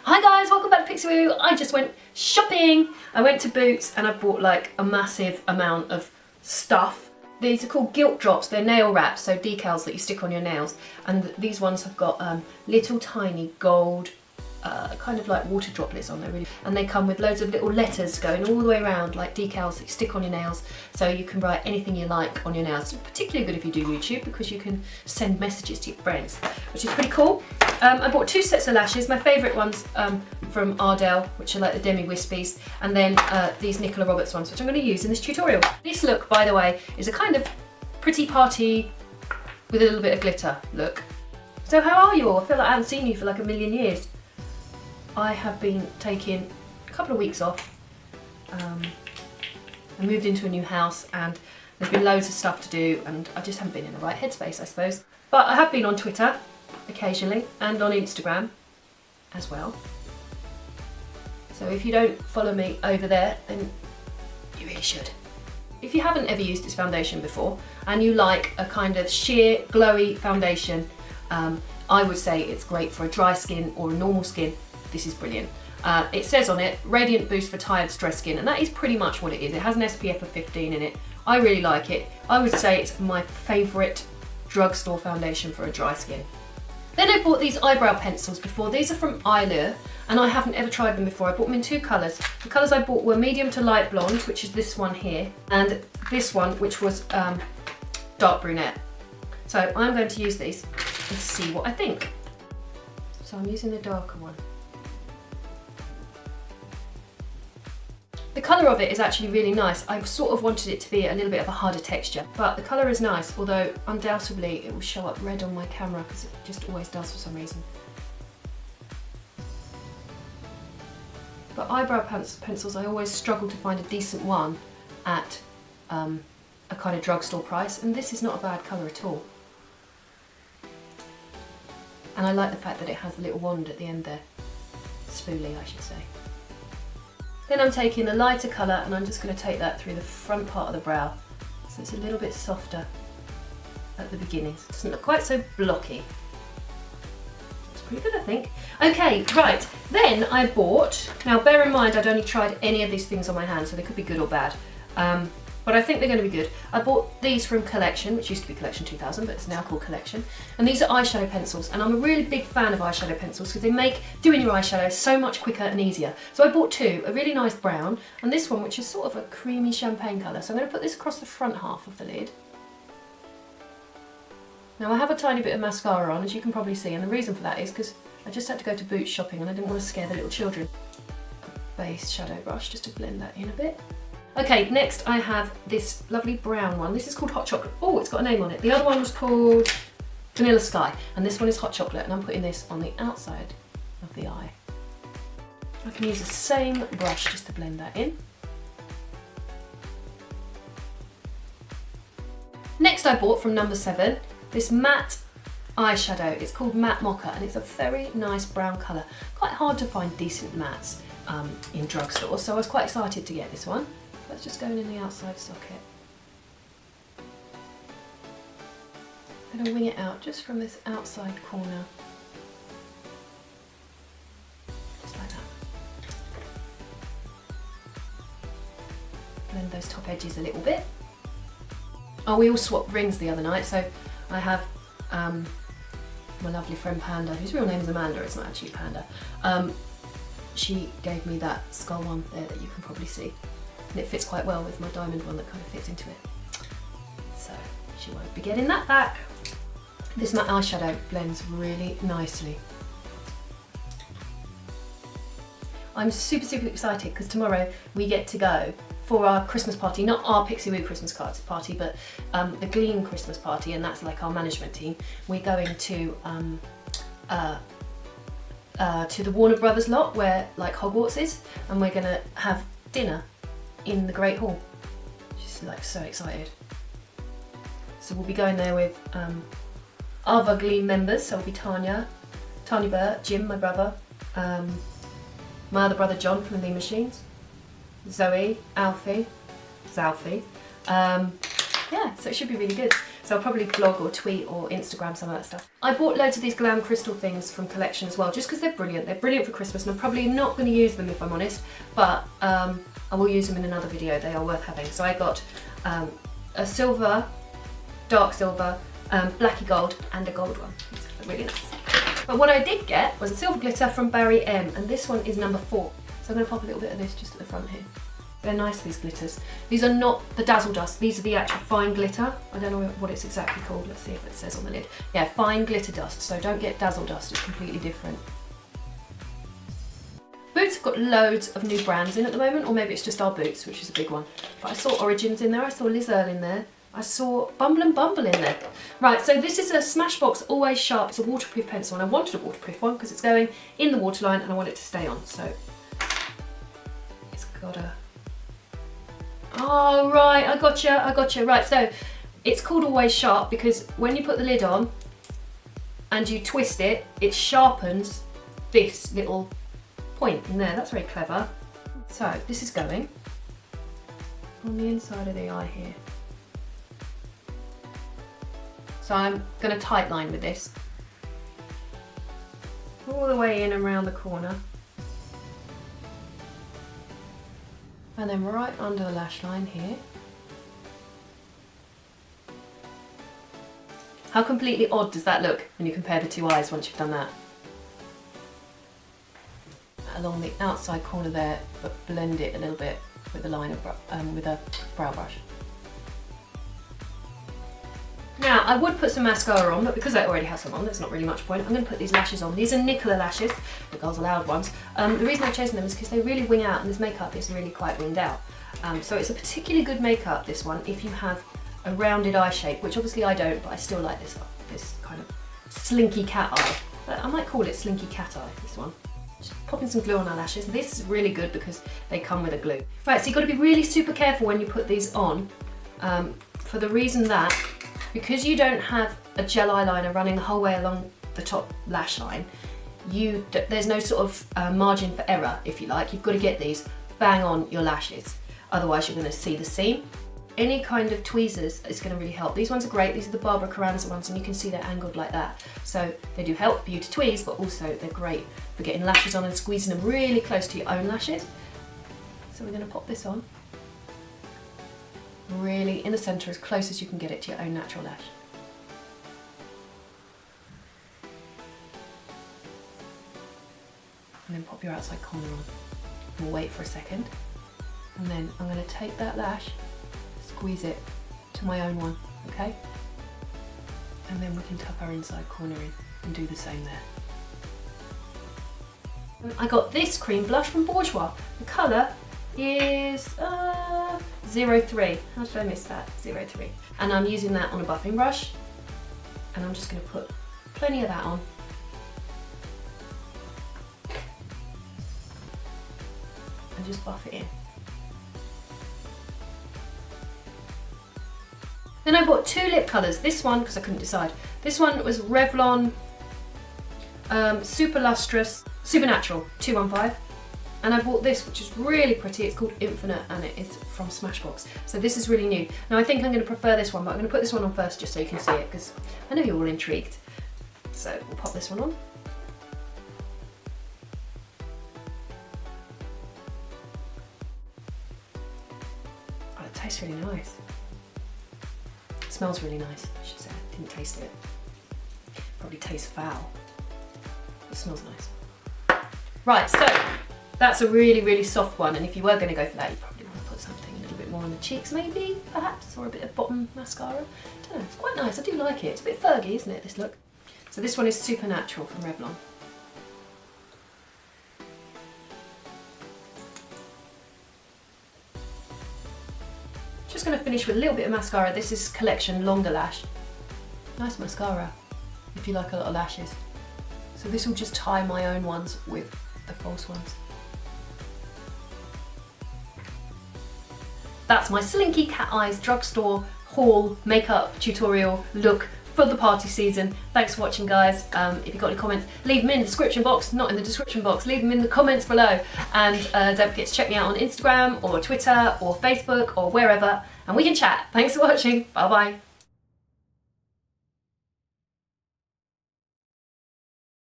Hi guys, welcome back to Pixie Woo. I just went shopping. I went to Boots and I bought like a massive amount of stuff. These are called guilt drops. They're nail wraps, so decals that you stick on your nails. And these ones have got little tiny gold kind of like water droplets on there really. And they come with loads of little letters going all the way around, like decals that you stick on your nails, so you can write anything you like on your nails. It's particularly good if you do YouTube because you can send messages to your friends, which is pretty cool. I bought 2 sets of lashes, my favourite ones from Ardell, which are like the Demi Wispies, and then these Nicola Roberts ones, which I'm going to use in this tutorial. This look, by the way, is a kind of pretty party with a little bit of glitter look. So how are you all? I feel like I haven't seen you for like a million years. I have been taking a couple of weeks off. I moved into a new house and there's been loads of stuff to do and I just haven't been in the right headspace, I suppose. But I have been on Twitter occasionally and on Instagram as well. So if you don't follow me over there, then you really should. If you haven't ever used this foundation before and you like a kind of sheer glowy foundation, I would say it's great for a dry skin or a normal skin. This is brilliant. It says on it, Radiant Boost for tired, stressed skin, and that is pretty much what it is. It has an SPF of 15 in it. I really like it. I would say it's my favourite drugstore foundation for a dry skin. Then I bought these eyebrow pencils before. These are from Eyelure, and I haven't ever tried them before. I bought them in 2 colours. The colours I bought were medium to light blonde, which is this one here, and this one, which was dark brunette. So I'm going to use these and see what I think. So I'm using the darker one. The colour of it is actually really nice. I sort of wanted it to be a little bit of a harder texture, but the colour is nice, although undoubtedly it will show up red on my camera because it just always does for some reason. But eyebrow pencils, I always struggle to find a decent one at a kind of drugstore price, and this is not a bad colour at all. And I like the fact that it has a little wand at the end there. Spoolie, I should say. Then I'm taking the lighter colour and I'm just going to take that through the front part of the brow, so it's a little bit softer at the beginning, so it doesn't look quite so blocky. It's pretty good, I think. Okay, right, then I bought, now bear in mind I'd only tried any of these things on my hand, so they could be good or bad, but I think they're going to be good. I bought these from Collection, which used to be Collection 2000, but it's now called Collection, and these are eyeshadow pencils, and I'm a really big fan of eyeshadow pencils because they make doing your eyeshadow so much quicker and easier. So I bought 2, a really nice brown, and this one which is sort of a creamy champagne colour. So I'm going to put this across the front half of the lid. Now I have a tiny bit of mascara on, as you can probably see, and the reason for that is because I just had to go to Boots shopping and I didn't want to scare the little children. A base shadow brush just to blend that in a bit. Okay, next I have this lovely brown one. This is called Hot Chocolate. Oh, it's got a name on it. The other one was called Vanilla Sky, and this one is Hot Chocolate, and I'm putting this on the outside of the eye. I can use the same brush just to blend that in. Next I bought from Number 7 this matte eyeshadow. It's called Matte Mocha, and it's a very nice brown colour. Quite hard to find decent mattes in drugstores, so I was quite excited to get this one. Let's just go in the outside socket. I'm going to wing it out just from this outside corner. Just like that. Blend those top edges a little bit. Oh, we all swapped rings the other night, so I have my lovely friend Panda, whose real name is Amanda, it's not actually Panda. She gave me that skull one there that you can probably see. And it fits quite well with my diamond one that kind of fits into it. So she won't be getting that back. This matte eyeshadow blends really nicely. I'm super excited because tomorrow we get to go for our Christmas party, not our Pixie Woo Christmas party, but the Gleam Christmas party, and that's like our management team. We're going to the Warner Brothers lot where like Hogwarts is, and we're gonna have dinner in the Great Hall. She's like so excited. So we'll be going there with other Gleam members, so it'll be Tanya Burt, Jim, my brother, my other brother John from the Lean Machines, Zoe, Alfie, Zalfie. Yeah, so it should be really good. So I'll probably blog or tweet or Instagram some of that stuff. I bought loads of these glam crystal things from Collection as well, just because they're brilliant. They're brilliant for Christmas, and I'm probably not going to use them if I'm honest, but I will use them in another video. They are worth having. So I got a silver, dark silver, blacky gold, and a gold one. It's really nice. But what I did get was a silver glitter from Barry M, and this one is number 4. So I'm going to pop a little bit of this just at the front here. They're nice, these glitters. These are not the Dazzle Dust, these are the actual fine glitter. I don't know what it's exactly called, let's see if it says on the lid. Yeah, fine glitter dust, so don't get Dazzle Dust, it's completely different. Boots have got loads of new brands in at the moment, or maybe it's just our Boots, which is a big one. But I saw Origins in there, I saw Liz Earle in there, I saw Bumble and Bumble in there. Right, so this is a Smashbox Always Sharp, it's a waterproof pencil, and I wanted a waterproof one because it's going in the waterline and I want it to stay on, so it's got a... Oh right, I gotcha. Right, so it's called Always Sharp because when you put the lid on and you twist it, it sharpens this little point in there. That's very clever. So this is going on the inside of the eye here. So I'm going to tight line with this all the way in and around the corner. And then right under the lash line here. How completely odd does that look when you compare the two eyes once you've done that? Along the outside corner there, but blend it a little bit with a liner, with a brow brush. Now, I would put some mascara on, but because I already have some on, there's not really much point. I'm going to put these lashes on. These are Nicola lashes, the Girls Aloud ones. The reason I've chosen them is because they really wing out, and this makeup is really quite winged out. So it's a particularly good makeup, this one, if you have a rounded eye shape, which obviously I don't, but I still like this kind of slinky cat eye. I might call it slinky cat eye, this one. Just popping some glue on our lashes. This is really good because they come with a glue. Right, so you've got to be really super careful when you put these on, for the reason that because you don't have a gel eyeliner running the whole way along the top lash line, there's no sort of margin for error, if you like. You've got to get these bang on your lashes, otherwise you're going to see the seam. Any kind of tweezers is going to really help. These ones are great. These are the Barbara Carranza ones, and you can see they're angled like that. So they do help you to tweeze, but also they're great for getting lashes on and squeezing them really close to your own lashes. So we're going to pop this on. Really in the centre, as close as you can get it to your own natural lash. And then pop your outside corner on. We'll wait for a second. And then I'm going to take that lash, squeeze it to my own one, okay? And then we can tuck our inside corner in and do the same there. And I got this cream blush from Bourjois. The colour is 03. How did I miss that? 03. And I'm using that on a buffing brush, and I'm just going to put plenty of that on. And just buff it in. Then I bought 2 lip colours. This one, because I couldn't decide. This one was Revlon Super Lustrous, Supernatural 215. And I bought this, which is really pretty. It's called Infinite, and it is from Smashbox. So this is really new. Now I think I'm going to prefer this one, but I'm going to put this one on first just so you can see it, because I know you're all intrigued. So we'll pop this one on. Oh, it tastes really nice. It smells really nice, I should say. I didn't taste it. Probably tastes foul. It smells nice. Right, so that's a really, really soft one, and if you were going to go for that, you probably want to put something a little bit more on the cheeks maybe, perhaps, or a bit of bottom mascara. I don't know, it's quite nice, I do like it. It's a bit Fergie, isn't it, this look? So this one is Supernatural from Revlon. Just going to finish with a little bit of mascara. This is Collection Longer Lash. Nice mascara, if you like a lot of lashes. So this will just tie my own ones with the false ones. That's my Slinky Cat Eyes drugstore haul makeup tutorial look for the party season. Thanks for watching, guys. If you've got any comments, leave them in the description box, not in the description box, leave them in the comments below. And don't forget to check me out on Instagram or Twitter or Facebook or wherever, and we can chat. Thanks for watching. Bye bye.